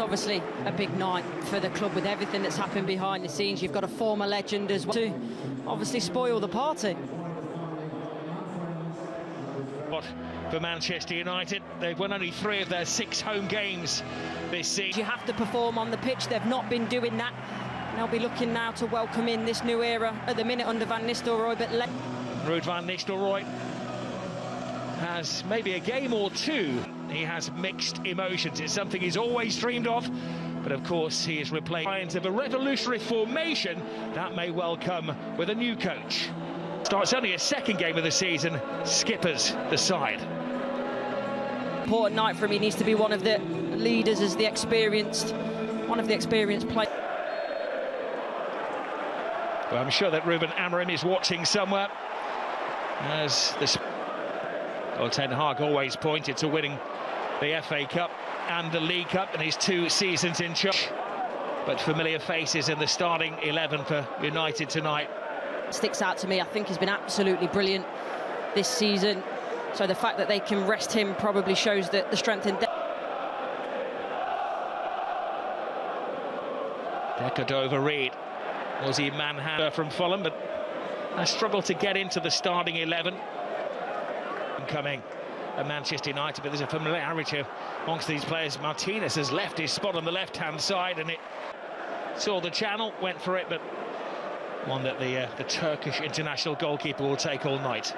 obviously a big night for the club with everything that's happened behind the scenes. You've got a former legend as well to obviously spoil the party. But for Manchester United, they've won only 3 of their 6 home games this season. You have to perform on the pitch. They've not been doing that. They'll be looking now to welcome in this new era at the minute under Van Nistelrooy. But Ruud van Nistelrooy has maybe a game or two. He has mixed emotions. It's something he's always dreamed of. But of course, he is replaced of a revolutionary formation that may well come with a new coach. Starts only a 2nd game of the season, skippers the side. Important night for him. He needs to be one of the leaders as one of the experienced players. Well, I'm sure that Ruben Amorim is watching somewhere. As this, well, Ten Hag always pointed to winning the FA Cup and the League Cup in his 2 seasons in charge. But familiar faces in the starting 11 for United tonight. Sticks out to me. I think he's been absolutely brilliant this season. So the fact that they can rest him probably shows that the strength and depth. Decordova-Reid. Was he manhandled from Fulham, but has struggled to get into the starting 11. Coming at Manchester United, but there's a familiarity amongst these players. Martinez has left his spot on the left-hand side, and it saw the channel, went for it, but one that the Turkish international goalkeeper will take all night.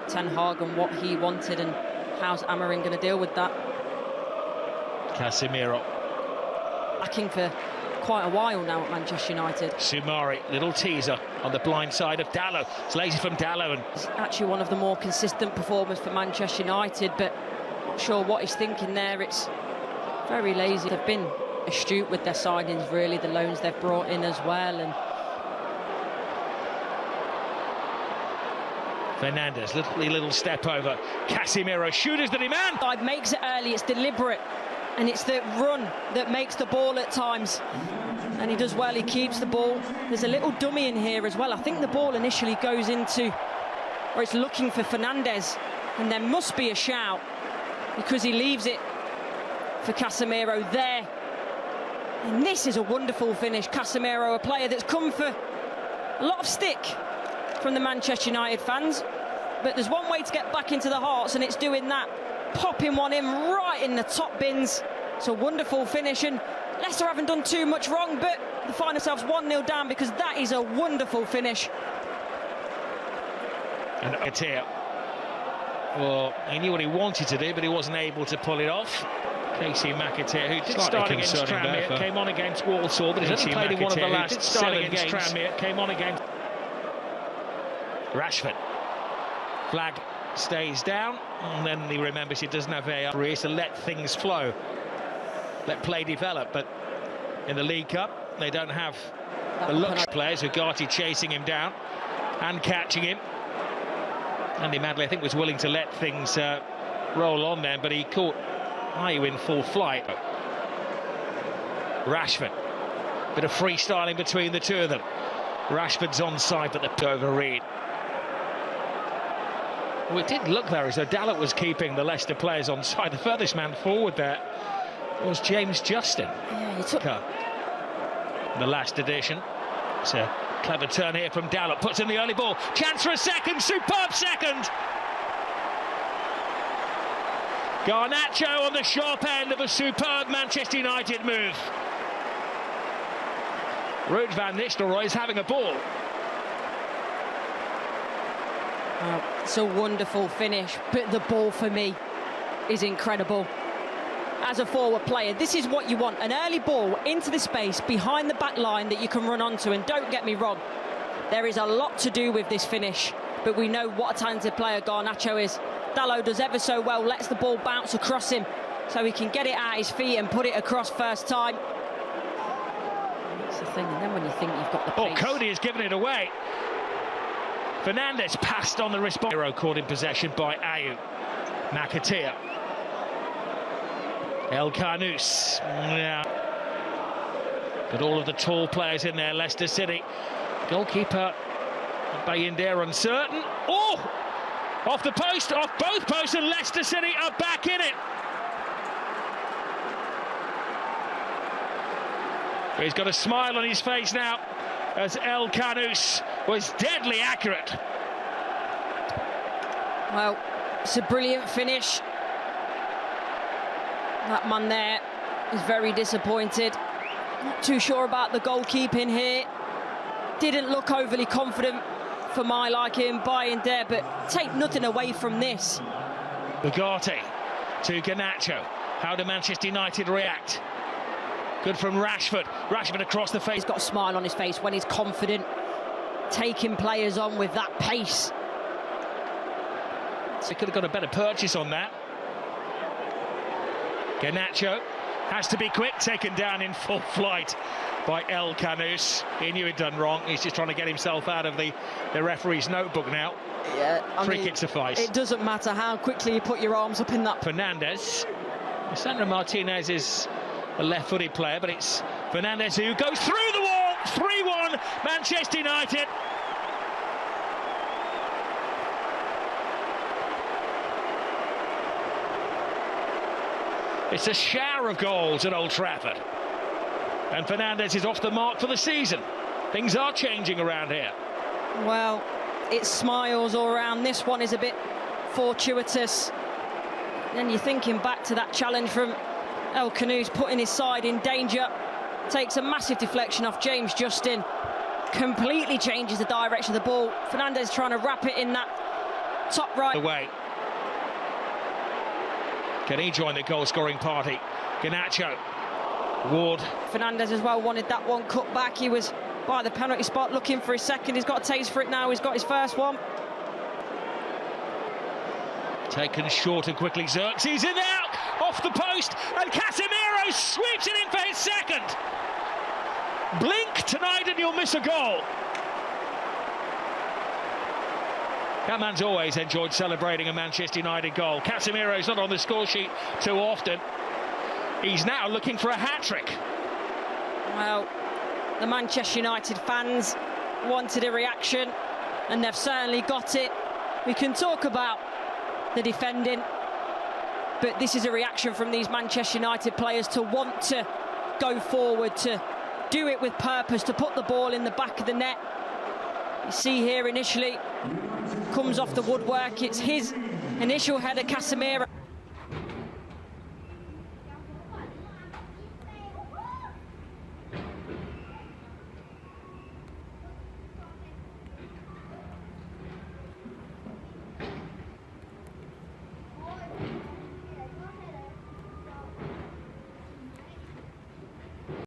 Ten Hag and what he wanted, and how's Amorim going to deal with that? Casemiro. Lacking for quite a while now at Manchester United. Soumare, little teaser on the blind side of Dalot. It's lazy from Dalot. And it's actually one of the more consistent performers for Manchester United, but not sure what he's thinking there. It's very lazy. They've been astute with their signings, really, the loans they've brought in as well. And Fernandes, little step over. Casemiro, shooters the demand. Side makes it early, it's deliberate. And it's the run that makes the ball at times. And he does well, he keeps the ball. There's a little dummy in here as well. I think the ball initially goes into, or it's looking for Fernandes. And there must be a shout because he leaves it for Casemiro there. And this is a wonderful finish. Casemiro, a player that's come for a lot of stick from the Manchester United fans. But there's one way to get back into the hearts, and it's doing that. Popping one in right in the top bins. It's a wonderful finish, and Leicester haven't done too much wrong, but they find themselves 1-0 down because that is a wonderful finish. And Katia, well, he knew what he wanted to do, but he wasn't able to pull it off. Casey McAteer, who did start against Tranmere, came on against Walsall, but he's only played in one of the last 7 games. Tranmere came on against Rashford. Flag stays down, and then he remembers he doesn't have VAR to let things flow, let play develop. But in the League Cup, they don't have the luxury players. Ugarte chasing him down and catching him. Andy Madley, I think, was willing to let things roll on then, but he caught Ayew in full flight. Rashford, bit of freestyling between the two of them. Rashford's onside, but the over-read. Well, it did look there as though Dalot was keeping the Leicester players on side. The furthest man forward there was James Justin. Yeah, he took the last edition. It's a clever turn here from Dalot. Puts in the early ball. Chance for a second. Superb second. Garnacho on the sharp end of a superb Manchester United move. Ruud van Nistelrooy is having a ball. Oh, it's a wonderful finish, but the ball for me is incredible. As a forward player, this is what you want, an early ball into the space behind the back line that you can run onto. And don't get me wrong, there is a lot to do with this finish, but we know what a talented player Garnacho is. Dalot does ever so well, lets the ball bounce across him so he can get it at his feet and put it across first time. That's the thing, and then when you think you've got the pace. Oh, Cody has given it away. Fernandes passed on the response. Caught in possession by Ayew. McAteer. El Carnous. Yeah. But all of the tall players in there, Leicester City. Goalkeeper Bayindir uncertain. Oh! Off the post, off both posts, and Leicester City are back in it. He's got a smile on his face now, as El Kanous was deadly accurate. Well, it's a brilliant finish. That man there is very disappointed. Not too sure about the goalkeeping here. Didn't look overly confident for my liking, buying there, but take nothing away from this. Bugatti to Garnacho. How do Manchester United react? Good from Rashford. Rashford across the face. He's got a smile on his face when he's confident, taking players on with that pace. He could have got a better purchase on that. Garnacho has to be quick, taken down in full flight by El Kanous. He knew he'd done wrong. He's just trying to get himself out of the referee's notebook now. Yeah, free kick suffice. It doesn't matter how quickly you put your arms up in that. Fernandes. Sandro Martinez is a left-footed player, but it's Fernandes who goes through the wall. 3-1 Manchester United. It's a shower of goals at Old Trafford. And Fernandes is off the mark for the season. Things are changing around here. Well, it's smiles all around. This one is a bit fortuitous. Then you're thinking back to that challenge from El Kanous, putting his side in danger. Takes a massive deflection off James Justin. Completely changes the direction of the ball. Fernandes trying to wrap it in that top right. Away. Can he join the goal-scoring party? Garnacho. Ward. Fernandes as well wanted that one cut back. He was by the penalty spot looking for his second. He's got a taste for it now. He's got his first one. Taken short and quickly. Xerxes in there, off the post, and Casemiro sweeps it in for his second. Blink tonight and you'll miss a goal. That man's always enjoyed celebrating a Manchester United goal. Casemiro's not on the score sheet too often. He's now looking for a hat-trick. Well, the Manchester United fans wanted a reaction, and they've certainly got it. We can talk about the defending, but this is a reaction from these Manchester United players to want to go forward, to do it with purpose, to put the ball in the back of the net. You see here initially, comes off the woodwork, it's his initial header, Casemiro.